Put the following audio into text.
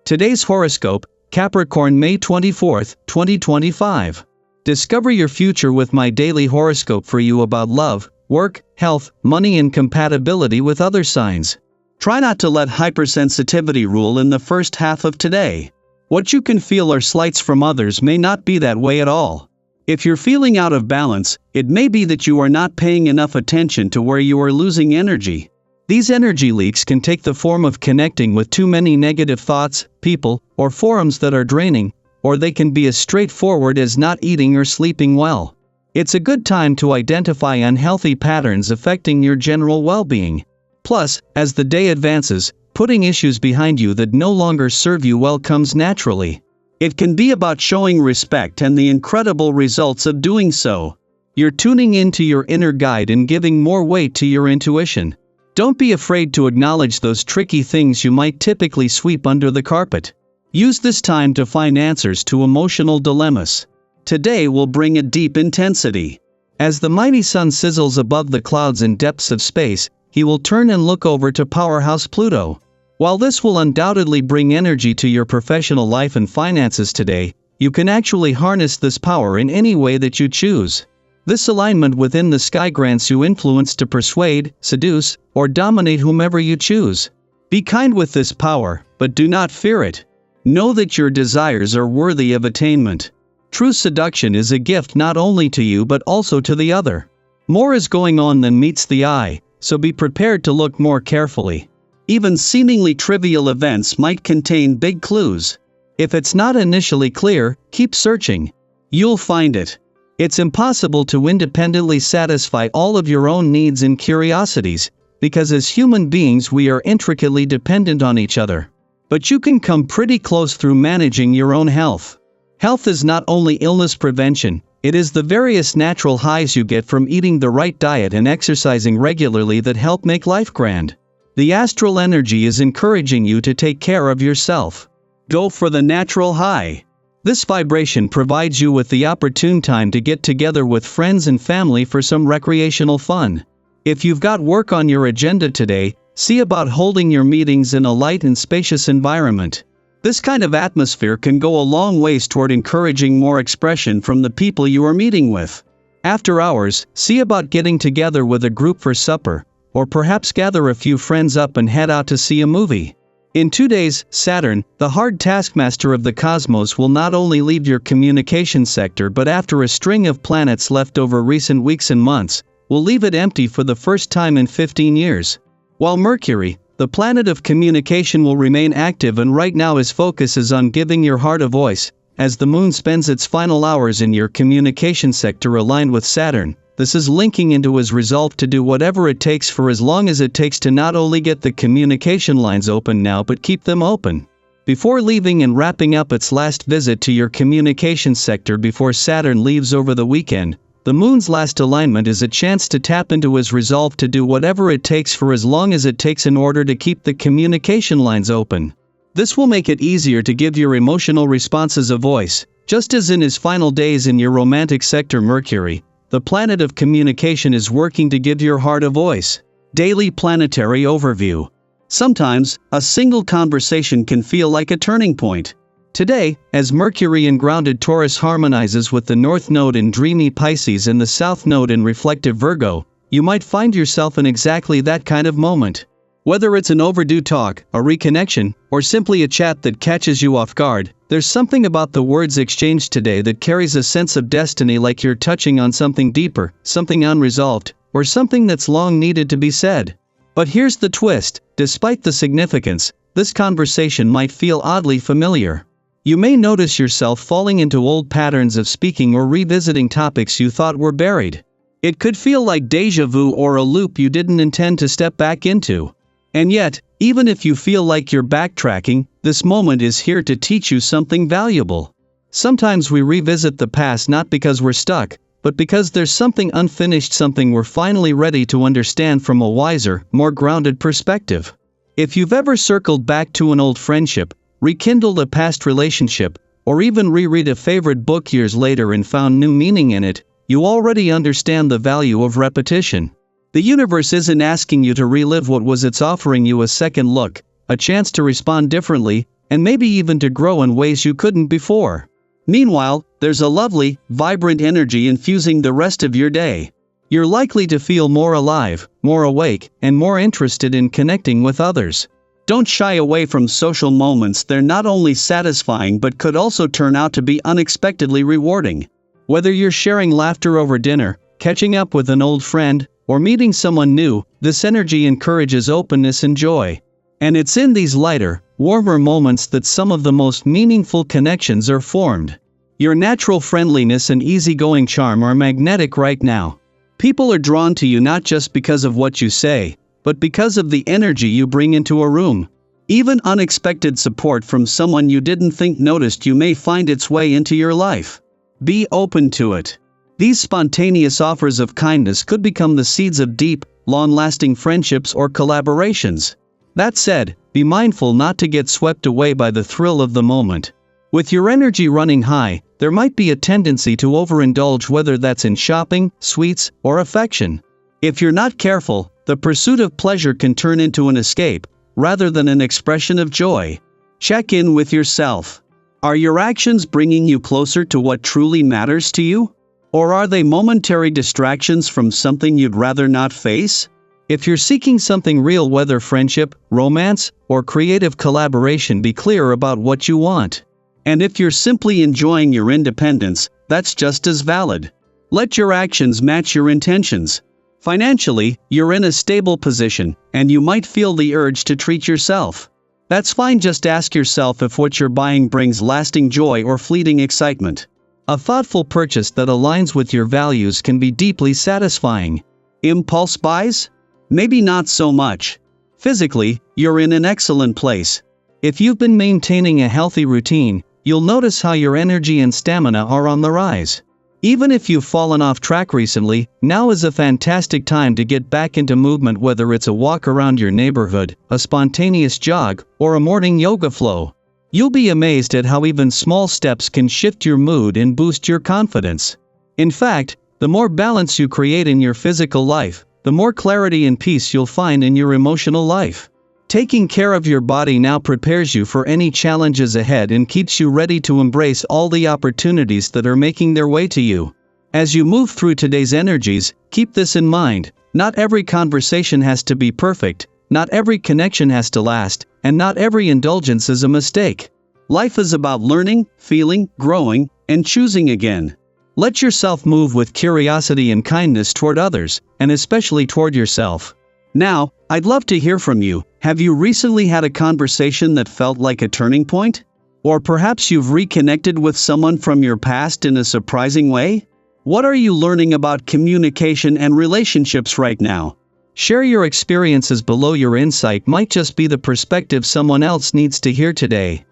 Today's horoscope, Capricorn May 24, 2025. Discover your future with my daily horoscope for you about love, work, health, money and compatibility with other signs. Try not to let hypersensitivity rule in the first half of today. What you can feel are slights from others may not be that way at all. If you're feeling out of balance, it may be that you are not paying enough attention to where you are losing energy. These energy leaks can take the form of connecting with too many negative thoughts, people, or forums that are draining, or they can be as straightforward as not eating or sleeping well. It's a good time to identify unhealthy patterns affecting your general well-being. Plus, as the day advances, putting issues behind you that no longer serve you well comes naturally. It can be about showing respect and the incredible results of doing so. You're tuning into your inner guide and giving more weight to your intuition. Don't be afraid to acknowledge those tricky things you might typically sweep under the carpet. Use this time to find answers to emotional dilemmas. Today will bring a deep intensity. As the mighty sun sizzles above the clouds in depths of space, he will turn and look over to powerhouse Pluto. While this will undoubtedly bring energy to your professional life and finances today, you can actually harness this power in any way that you choose. This alignment within the sky grants you influence to persuade, seduce, or dominate whomever you choose. Be kind with this power, but do not fear it. Know that your desires are worthy of attainment. True seduction is a gift not only to you but also to the other. More is going on than meets the eye, so be prepared to look more carefully. Even seemingly trivial events might contain big clues. If it's not initially clear, keep searching. You'll find it. It's impossible to independently satisfy all of your own needs and curiosities, because as human beings we are intricately dependent on each other. But you can come pretty close through managing your own health. Health is not only illness prevention, it is the various natural highs you get from eating the right diet and exercising regularly that help make life grand. The astral energy is encouraging you to take care of yourself. Go for the natural high. This vibration provides you with the opportune time to get together with friends and family for some recreational fun. If you've got work on your agenda today, see about holding your meetings in a light and spacious environment. This kind of atmosphere can go a long ways toward encouraging more expression from the people you are meeting with. After hours, see about getting together with a group for supper, or perhaps gather a few friends up and head out to see a movie. In 2 days, Saturn, the hard taskmaster of the cosmos, will not only leave your communication sector but after a string of planets left over recent weeks and months, will leave it empty for the first time in 15 years. While Mercury, the planet of communication, will remain active and right now his focus is on giving your heart a voice, as the moon spends its final hours in your communication sector aligned with Saturn. This is linking into his resolve to do whatever it takes for as long as it takes to not only get the communication lines open now but keep them open. Before leaving and wrapping up its last visit to your communication sector before Saturn leaves over the weekend, the moon's last alignment is a chance to tap into his resolve to do whatever it takes for as long as it takes in order to keep the communication lines open. This will make it easier to give your emotional responses a voice, just as in his final days in your romantic sector Mercury, the planet of communication is working to give your heart a voice. Daily planetary overview. Sometimes, a single conversation can feel like a turning point. Today, as Mercury in grounded Taurus harmonizes with the North Node in dreamy Pisces and the South Node in reflective Virgo, you might find yourself in exactly that kind of moment. Whether it's an overdue talk, a reconnection, or simply a chat that catches you off guard, there's something about the words exchanged today that carries a sense of destiny, like you're touching on something deeper, something unresolved, or something that's long needed to be said. But here's the twist: despite the significance, this conversation might feel oddly familiar. You may notice yourself falling into old patterns of speaking or revisiting topics you thought were buried. It could feel like déjà vu or a loop you didn't intend to step back into. And yet, even if you feel like you're backtracking, this moment is here to teach you something valuable. Sometimes we revisit the past not because we're stuck, but because there's something unfinished, something we're finally ready to understand from a wiser, more grounded perspective. If you've ever circled back to an old friendship, rekindled a past relationship, or even reread a favorite book years later and found new meaning in it, you already understand the value of repetition. The universe isn't asking you to relive what was, it's offering you a second look, a chance to respond differently, and maybe even to grow in ways you couldn't before. Meanwhile, there's a lovely, vibrant energy infusing the rest of your day. You're likely to feel more alive, more awake, and more interested in connecting with others. Don't shy away from social moments. They're not only satisfying but could also turn out to be unexpectedly rewarding. Whether you're sharing laughter over dinner, catching up with an old friend, or meeting someone new, this energy encourages openness and joy. And it's in these lighter, warmer moments that some of the most meaningful connections are formed. Your natural friendliness and easygoing charm are magnetic right now. People are drawn to you not just because of what you say, but because of the energy you bring into a room. Even unexpected support from someone you didn't think noticed you may find its way into your life. Be open to it. These spontaneous offers of kindness could become the seeds of deep, long-lasting friendships or collaborations. That said, be mindful not to get swept away by the thrill of the moment. With your energy running high, there might be a tendency to overindulge, whether that's in shopping, sweets, or affection. If you're not careful, the pursuit of pleasure can turn into an escape, rather than an expression of joy. Check in with yourself. Are your actions bringing you closer to what truly matters to you? Or are they momentary distractions from something you'd rather not face? If you're seeking something real, whether friendship, romance, or creative collaboration, be clear about what you want. And if you're simply enjoying your independence, that's just as valid. Let your actions match your intentions. Financially, you're in a stable position, and you might feel the urge to treat yourself. That's fine. Just ask yourself if what you're buying brings lasting joy or fleeting excitement. A thoughtful purchase that aligns with your values can be deeply satisfying. Impulse buys? Maybe not so much. Physically, you're in an excellent place. If you've been maintaining a healthy routine, you'll notice how your energy and stamina are on the rise. Even if you've fallen off track recently, now is a fantastic time to get back into movement, whether it's a walk around your neighborhood, a spontaneous jog, or a morning yoga flow. You'll be amazed at how even small steps can shift your mood and boost your confidence. In fact, the more balance you create in your physical life, the more clarity and peace you'll find in your emotional life. Taking care of your body now prepares you for any challenges ahead and keeps you ready to embrace all the opportunities that are making their way to you. As you move through today's energies, keep this in mind: not every conversation has to be perfect, not every connection has to last, and not every indulgence is a mistake. Life is about learning, feeling, growing, and choosing again. Let yourself move with curiosity and kindness toward others, and especially toward yourself. Now, I'd love to hear from you. Have you recently had a conversation that felt like a turning point? Or perhaps you've reconnected with someone from your past in a surprising way? What are you learning about communication and relationships right now? Share your experiences below. Your insight might just be the perspective someone else needs to hear today.